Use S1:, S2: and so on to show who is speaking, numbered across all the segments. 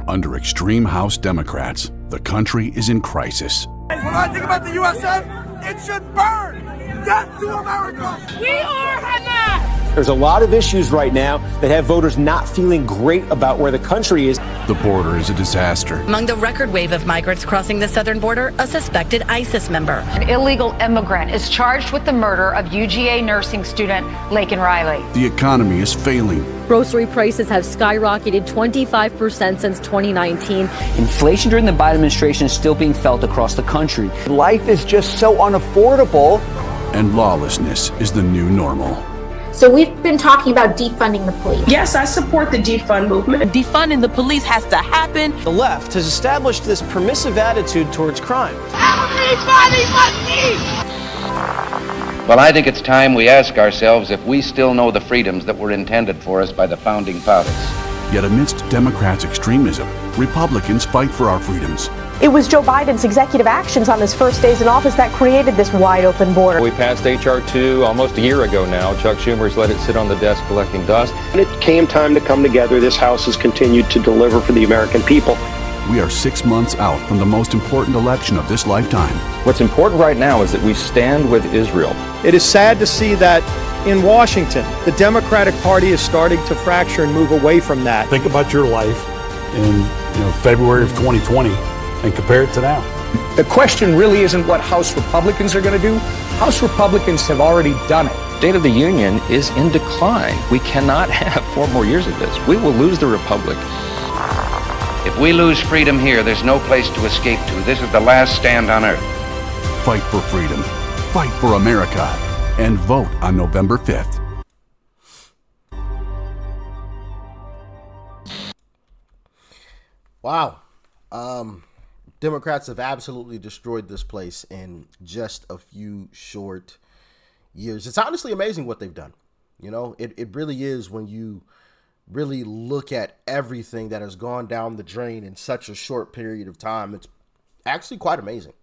S1: Under extreme House Democrats, the country is in crisis.
S2: When I think about the USA, it should burn! Death to America!
S3: We are Hamas!
S4: There's a lot of issues right now that have voters not feeling great about where the country is.
S1: The border is a disaster.
S5: Among the record wave of migrants crossing the southern border, a suspected ISIS member.
S6: An illegal immigrant is charged with the murder of UGA nursing student Laken Riley.
S1: The economy is failing.
S7: Grocery prices have skyrocketed 25% since 2019.
S8: Inflation during the Biden administration is still being felt across the country.
S9: Life is just so unaffordable.
S1: And lawlessness is the new normal.
S10: So we've been talking about defunding the police.
S11: Yes, I support the defund movement.
S3: Defunding the police has to happen.
S12: The left has established this permissive attitude towards crime.
S13: Well, I think it's time we ask ourselves if we still know the freedoms that were intended for us by the founding fathers.
S1: Yet amidst Democrats' extremism, Republicans fight for our freedoms.
S14: It was Joe Biden's executive actions on his first days in office that created this wide open border.
S15: We passed H.R. 2 almost a year ago now. Chuck Schumer's let it sit on the desk collecting dust.
S16: When it came time to come together, this House has continued to deliver for the American people.
S1: We are 6 months out from the most important election of this lifetime.
S15: What's important right now is that we stand with Israel.
S12: It is sad to see that in Washington, the Democratic Party is starting to fracture and move away from that.
S17: Think about your life in February of 2020 and compare it to now.
S9: The question really isn't what House Republicans are going to do. House Republicans have already done it.
S15: State of the Union is in decline. We cannot have 4 more years of this. We will lose the republic.
S13: If we lose freedom here, there's no place to escape to. This is the last stand on earth.
S1: Fight for freedom. Fight for America. And vote on November 5th.
S18: Wow. Democrats have absolutely destroyed this place in just a few short years. It's honestly amazing what they've done. It really is when you really look at everything that has gone down the drain in such a short period of time. It's actually quite amazing.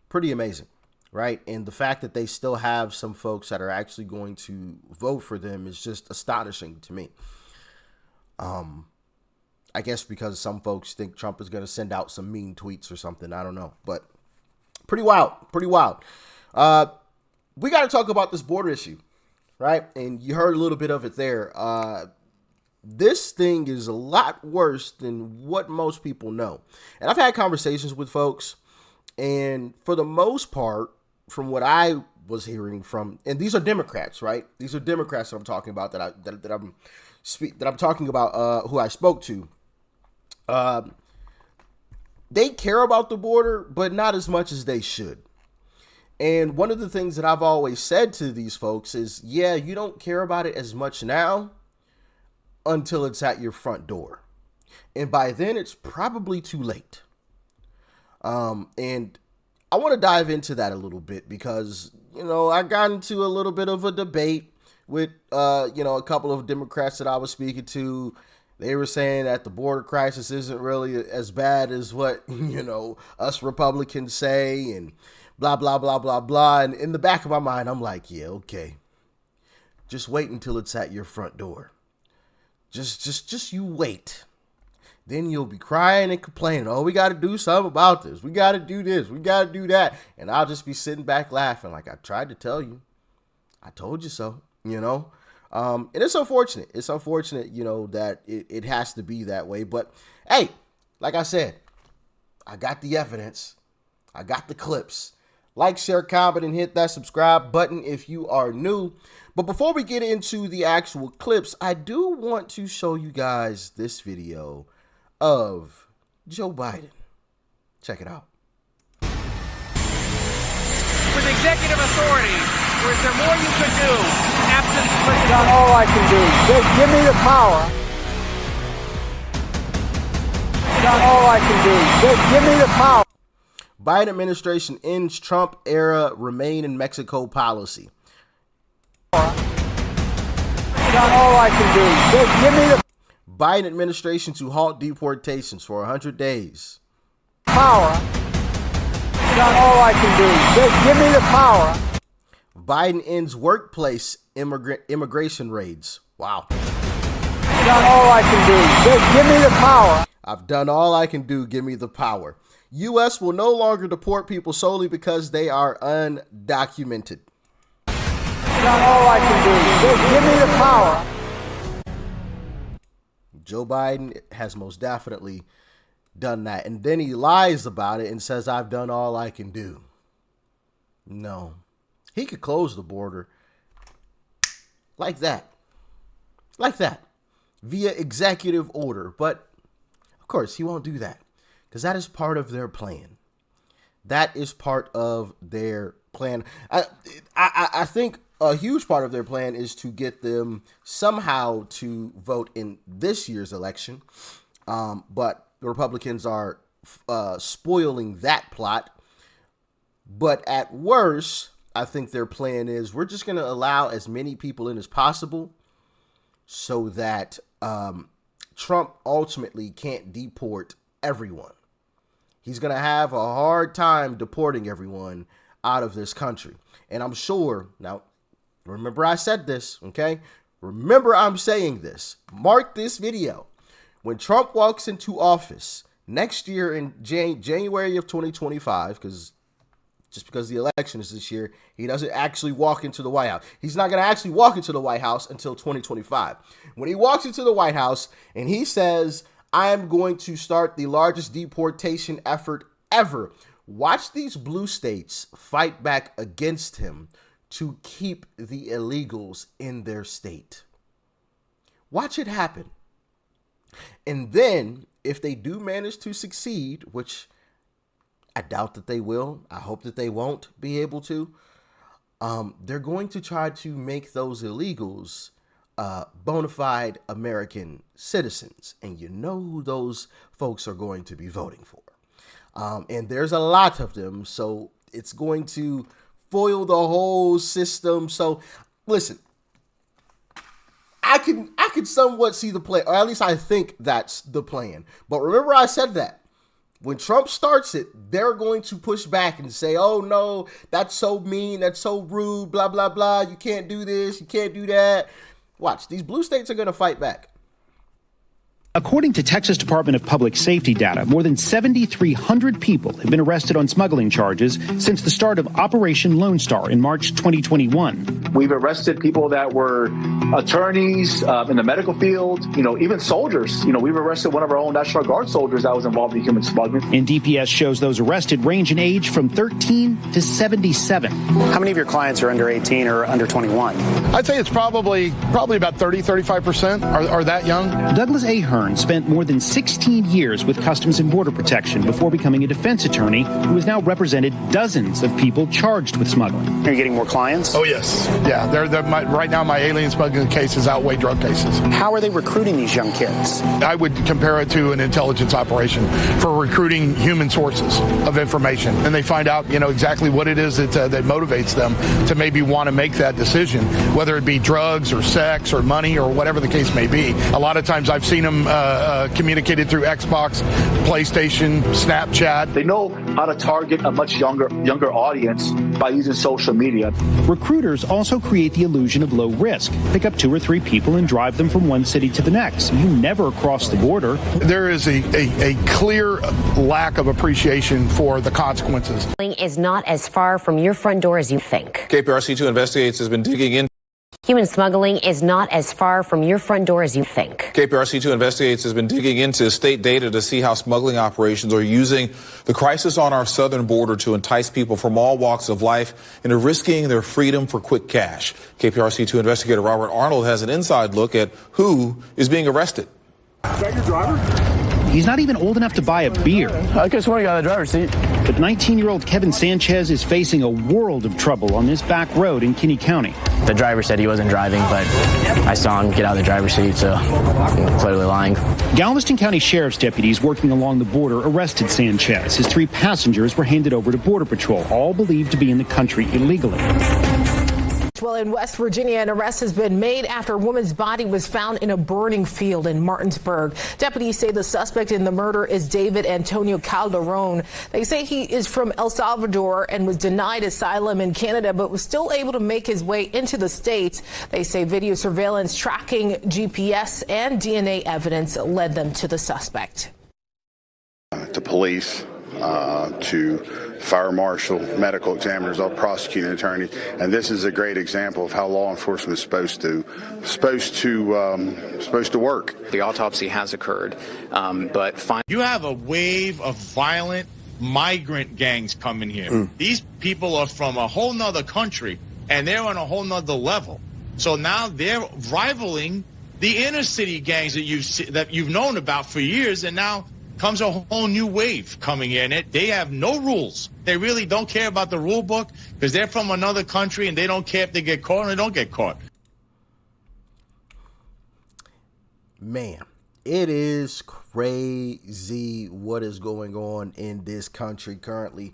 S18: Pretty amazing, right? And the fact that they still have some folks that are actually going to vote for them is just astonishing to me. I guess because some folks think Trump is going to send out some mean tweets or something. I don't know, but pretty wild, pretty wild. We got to talk about this border issue, right? And you heard a little bit of it there. This thing is a lot worse than what most people know. And I've had conversations with folks, and for the most part, from what I was hearing from, and these are Democrats, right? These are Democrats that I'm talking about, that I'm talking about, who I spoke to. They care about the border, but not as much as they should. And one of the things that I've always said to these folks is, yeah, you don't care about it as much now until it's at your front door. And by then it's probably too late. And I want to dive into that a little bit because, I got into a little bit of a debate with, a couple of Democrats that I was speaking to. They were saying that the border crisis isn't really as bad as what, us Republicans say and blah, blah, blah, blah, blah. And in the back of my mind, I'm like, yeah, okay. Just wait until it's at your front door. Just you wait. Then you'll be crying and complaining. Oh, we got to do something about this. We got to do this. We got to do that. And I'll just be sitting back laughing like I tried to tell you. I told you so, And it's unfortunate. It's unfortunate, that it has to be that way. But, hey, like I said, I got the evidence. I got the clips. Like, share, comment, and hit that subscribe button if you are new. But before we get into the actual clips, I do want to show you guys this video of Joe Biden. Check it out.
S2: With executive authority, or is there more you could do? Absent
S9: That's not all I can do. Just give me the power. That's not all I can do. Just give me the power.
S18: Biden administration ends Trump-era remain in Mexico policy.
S9: That's not all I can do. Just give me the
S18: Biden administration to halt deportations for 100 days.
S9: Power. That's not all I can do. Just give me the power.
S18: Biden ends workplace immigration raids. Wow.
S9: That's not all I can do. Just give me the power.
S18: I've done all I can do. Give me the power. U.S. will no longer deport people solely because they are undocumented.
S9: Done all I can do. Just give me the power.
S18: Joe Biden has most definitely done that. And then he lies about it and says, I've done all I can do. No. He could close the border like that. Like that. Via executive order. But, of course, he won't do that. Because that is part of their plan. That is part of their plan. I think a huge part of their plan is to get them somehow to vote in this year's election. But the Republicans are spoiling that plot. But at worst, I think their plan is we're just going to allow as many people in as possible so that Trump ultimately can't deport everyone. He's going to have a hard time deporting everyone out of this country. And I'm sure, now, remember I said this, okay? Remember I'm saying this. Mark this video. When Trump walks into office next year in January of 2025, because the election is this year, he doesn't actually walk into the White House. He's not going to actually walk into the White House until 2025. When he walks into the White House and he says, I am going to start the largest deportation effort ever, watch these blue states fight back against him to keep the illegals in their state. Watch it happen. And then, if they do manage to succeed, which I doubt that they will, I hope that they won't be able to, they're going to try to make those illegals bona fide American citizens. And you know who those folks are going to be voting for. And there's a lot of them, so it's going to foil the whole system. So, listen, I can somewhat see the plan, or at least I think that's the plan. But remember I said that. When Trump starts it, they're going to push back and say, oh, no, that's so mean, that's so rude, blah, blah, blah. You can't do this, you can't do that. Watch, these blue states are going to fight back.
S19: According to Texas Department of Public Safety data, more than 7,300 people have been arrested on smuggling charges since the start of Operation Lone Star in March 2021.
S20: We've arrested people that were attorneys in the medical field, even soldiers. We've arrested one of our own National Guard soldiers that was involved in human smuggling.
S19: And DPS shows those arrested range in age from 13 to 77.
S21: How many of your clients are under 18 or under 21?
S22: I'd say it's probably about 35% are that young.
S19: Douglas Ahern spent more than 16 years with Customs and Border Protection before becoming a defense attorney who has now represented dozens of people charged with smuggling.
S21: Are you getting more clients?
S22: Oh, yes. Yeah, right now my alien smuggling cases outweigh drug cases.
S21: How are they recruiting these young kids?
S22: I would compare it to an intelligence operation for recruiting human sources of information. And they find out, exactly what it is that motivates them to maybe want to make that decision, whether it be drugs or sex or money or whatever the case may be. A lot of times I've seen them communicated through Xbox, PlayStation, Snapchat.
S20: They know how to target a much younger audience by using social media.
S19: Recruiters also create the illusion of low risk. Pick up 2 or 3 people and drive them from one city to the next. You never cross the border.
S22: There is a clear lack of appreciation for the consequences.
S23: Is not as far from your front door as you think.
S24: KPRC2 Investigates has been digging in.
S23: Human smuggling is not as far from your front door as you think.
S24: KPRC2 Investigates has been digging into state data to see how smuggling operations are using the crisis on our southern border to entice people from all walks of life into risking their freedom for quick cash. KPRC2 investigator Robert Arnold has an inside look at who is being arrested.
S21: Is that your driver?
S19: He's not even old enough to buy a beer.
S21: I could swear you got a driver's seat.
S19: But 19-year-old Kevin Sanchez is facing a world of trouble on this back road in Kinney County.
S25: The driver said he wasn't driving, but I saw him get out of the driver's seat, so I'm clearly lying.
S19: Galveston County Sheriff's deputies working along the border arrested Sanchez. His 3 passengers were handed over to Border Patrol, all believed to be in the country illegally.
S14: Well, in West Virginia, an arrest has been made after a woman's body was found in a burning field in Martinsburg. Deputies say the suspect in the murder is David Antonio Calderon. They say he is from El Salvador and was denied asylum in Canada, but was still able to make his way into the States. They say video surveillance, tracking, GPS, and DNA evidence led them to the suspect.
S4: police, to fire marshal, medical examiners, all prosecuting attorneys, and this is a great example of how law enforcement is supposed to work.
S5: The autopsy has occurred, but
S6: you have a wave of violent migrant gangs coming here. These people are from a whole nother country, and they're on a whole nother level. So now they're rivaling the inner city gangs that you've known about for years, and now comes a whole new wave coming in. They have no rules. They really don't care about the rule book because they're from another country and they don't care if they get caught or they don't get caught.
S18: Man, it is crazy what is going on in this country currently.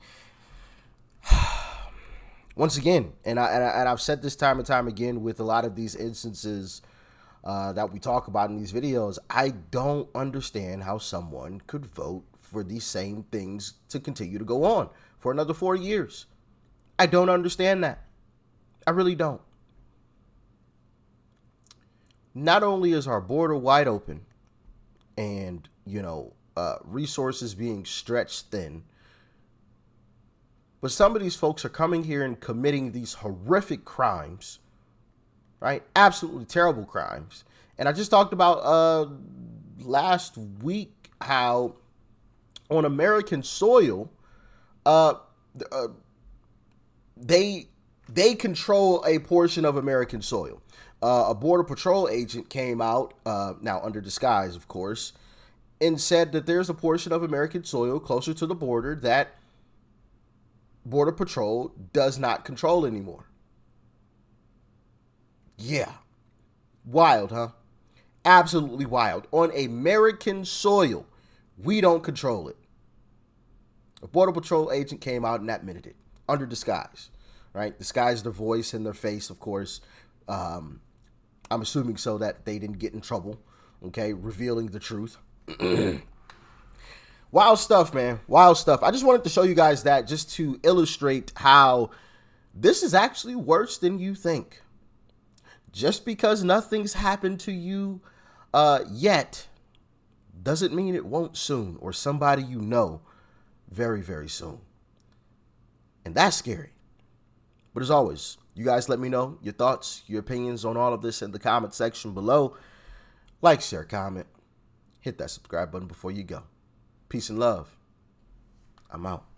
S18: Once again, and I've said this time and time again with a lot of these instances that we talk about in these videos, I don't understand how someone could vote for these same things to continue to go on for another 4 years. I don't understand that. I really don't. Not only is our border wide open and, resources being stretched thin, but some of these folks are coming here and committing these horrific crimes, right? Absolutely terrible crimes. And I just talked about last week how on American soil, they control a portion of American soil. A Border Patrol agent came out, now under disguise, of course, and said that there's a portion of American soil closer to the border that Border Patrol does not control anymore. Yeah. Wild, huh? Absolutely wild. On American soil, we don't control it. A Border Patrol agent came out and admitted it under disguise, right? Disguised their voice and their face, of course. I'm assuming so that they didn't get in trouble, okay? Revealing the truth. Wild stuff, man. Wild stuff. I just wanted to show you guys that just to illustrate how this is actually worse than you think. Just because nothing's happened to you yet doesn't mean it won't soon, or somebody you know very, very soon. And that's scary. But as always, you guys let me know your thoughts, your opinions on all of this in the comment section below. Like, share, comment. Hit that subscribe button before you go. Peace and love. I'm out.